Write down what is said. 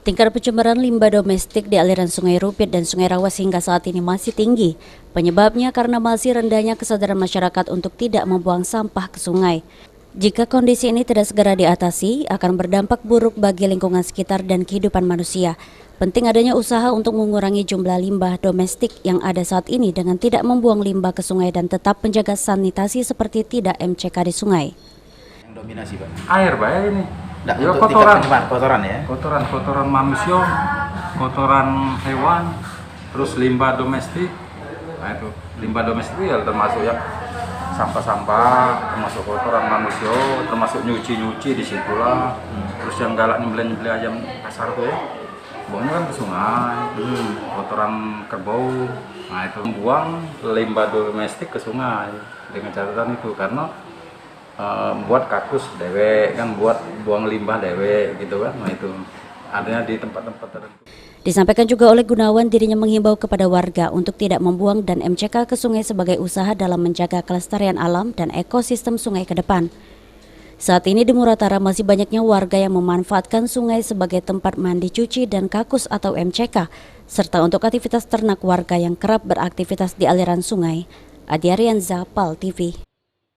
Tingkat pencemaran limbah domestik di aliran Sungai Rupit dan Sungai Rawas hingga saat ini masih tinggi. Penyebabnya karena masih rendahnya kesadaran masyarakat untuk tidak membuang sampah ke sungai. Jika kondisi ini tidak segera diatasi, akan berdampak buruk bagi lingkungan sekitar dan kehidupan manusia. Penting adanya usaha untuk mengurangi jumlah limbah domestik yang ada saat ini dengan tidak membuang limbah ke sungai dan tetap menjaga sanitasi seperti tidak MCK di sungai. Yang dominasi, Pak. Air baik ini. Nggak, Ya, untuk tingkat pencemaran, kotoran ya. Kotoran manusia, kotoran hewan, terus limbah domestik. Nah itu limbah domestik ya termasuk ya sampah-sampah, termasuk kotoran manusia, termasuk nyuci di situlah. Terus yang galak nyembelih ayam pasar tuh ya, buangnya kan ke sungai. Kotoran kerbau. Nah itu buang limbah domestik ke sungai dengan catatan itu karena buat kakus dewek kan, buat buang limbah dewek gitu kan. Nah itu adanya di tempat-tempat tertentu. Disampaikan juga oleh Gunawan, dirinya menghimbau kepada warga untuk tidak membuang dan MCK ke sungai sebagai usaha dalam menjaga kelestarian alam dan ekosistem sungai ke depan. Saat ini di Muratara masih banyaknya warga yang memanfaatkan sungai sebagai tempat mandi cuci dan kakus atau MCK, serta untuk aktivitas ternak warga yang kerap beraktivitas di aliran sungai. Adi Arianza, PAL TV.